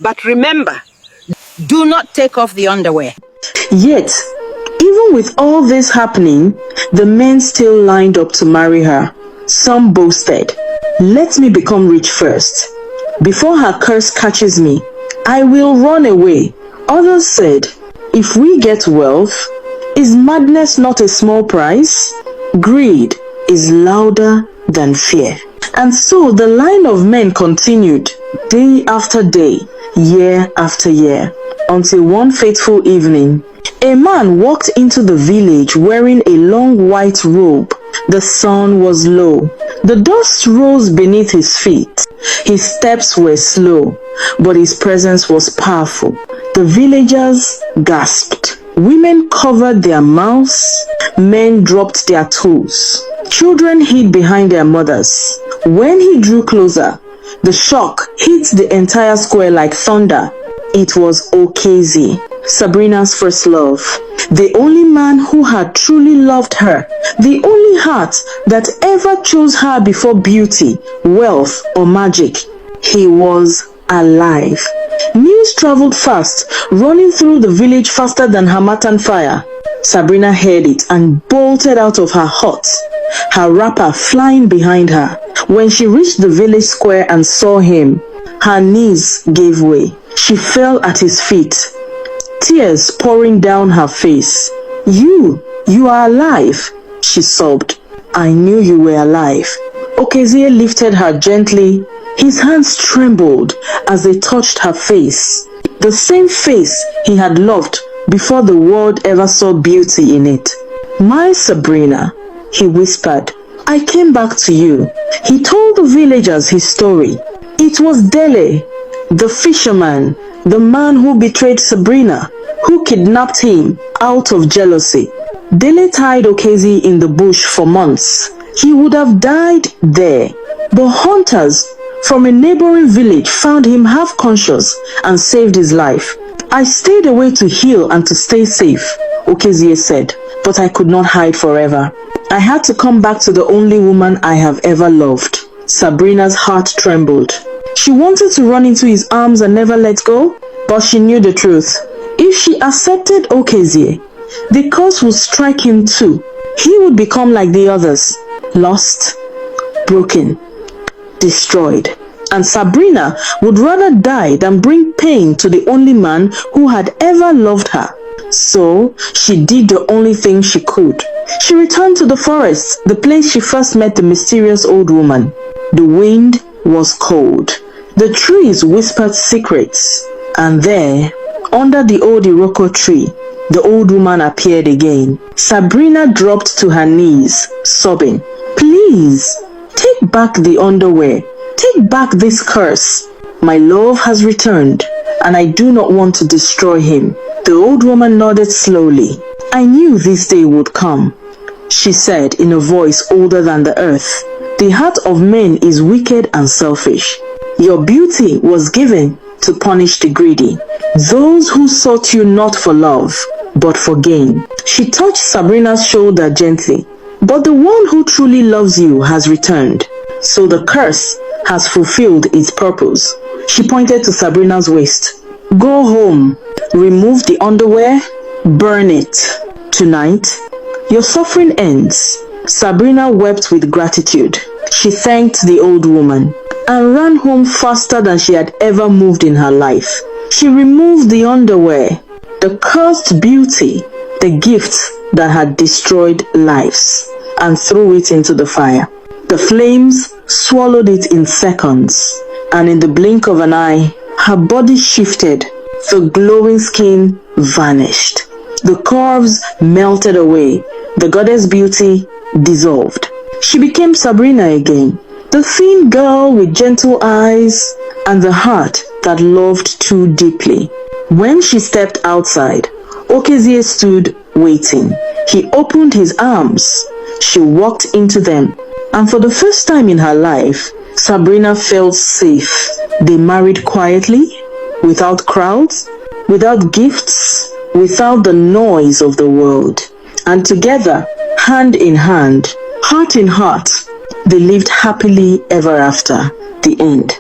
But remember, do not take off the underwear. Yet, even with all this happening, the men still lined up to marry her. Some boasted, "Let me become rich first. Before her curse catches me, I will run away." Others said, "If we get wealth, is madness not a small price?" Greed is louder than fear. And so the line of men continued, day after day, year after year, until one fateful evening, a man walked into the village wearing a long white robe. The sun was low. The dust rose beneath his feet. His steps were slow, but his presence was powerful. The villagers gasped. Women covered their mouths. Men dropped their tools. Children hid behind their mothers. When he drew closer, the shock hit the entire square like thunder. It was Okezie, Sabrina's first love, the only man who had truly loved her, the only heart that ever chose her before beauty, wealth, or magic. He was alive. News traveled fast, running through the village faster than Harmattan fire. Sabrina heard it and bolted out of her hut, her wrapper flying behind her. When she reached the village square and saw him, her knees gave way. She fell at his feet, tears pouring down her face. You are alive," she sobbed. "I knew you were alive." Okezie lifted her gently. His hands trembled as they touched her face, the same face he had loved before the world ever saw beauty in it. "My Sabrina," he whispered, "I came back to you." He told the villagers his story. It was Dele, the fisherman, the man who betrayed Sabrina, who kidnapped him out of jealousy. Dele tied Okezie in the bush for months. He would have died there, but hunters from a neighboring village found him half conscious and saved his life. "I stayed away to heal and to stay safe," Okezie said, "but I could not hide forever. I had to come back to the only woman I have ever loved." Sabrina's heart trembled. She wanted to run into his arms and never let go, but she knew the truth. If she accepted Okezie, the curse would strike him too. He would become like the others, lost, broken, destroyed. And Sabrina would rather die than bring pain to the only man who had ever loved her. So she did the only thing she could. She returned to the forest, the place she first met the mysterious old woman. The wind was cold. The trees whispered secrets. And there, under the old Iroko tree, the old woman appeared again. Sabrina dropped to her knees, sobbing, "Please, take back the underwear. Take back this curse. My love has returned, and I do not want to destroy him." The old woman nodded slowly. "I knew this day would come," she said in a voice older than the earth. "The heart of men is wicked and selfish. Your beauty was given to punish the greedy, those who sought you not for love, but for gain." She touched Sabrina's shoulder gently. "But the one who truly loves you has returned, so the curse has fulfilled its purpose." She pointed to Sabrina's waist. "Go home, remove the underwear, burn it. Tonight, your suffering ends." Sabrina wept with gratitude. She thanked the old woman and ran home faster than she had ever moved in her life. She removed the underwear, the cursed beauty, the gift that had destroyed lives, and threw it into the fire. The flames swallowed it in seconds, and in the blink of an eye, her body shifted. The glowing skin vanished. The curves melted away. The goddess beauty dissolved. She became Sabrina again, the thin girl with gentle eyes and the heart that loved too deeply. When she stepped outside, Okezie stood waiting. He opened his arms. She walked into them, and for the first time in her life, Sabrina felt safe. They married quietly, without crowds, without gifts, without the noise of the world. And together, hand in hand, heart in heart, they lived happily ever after. The end.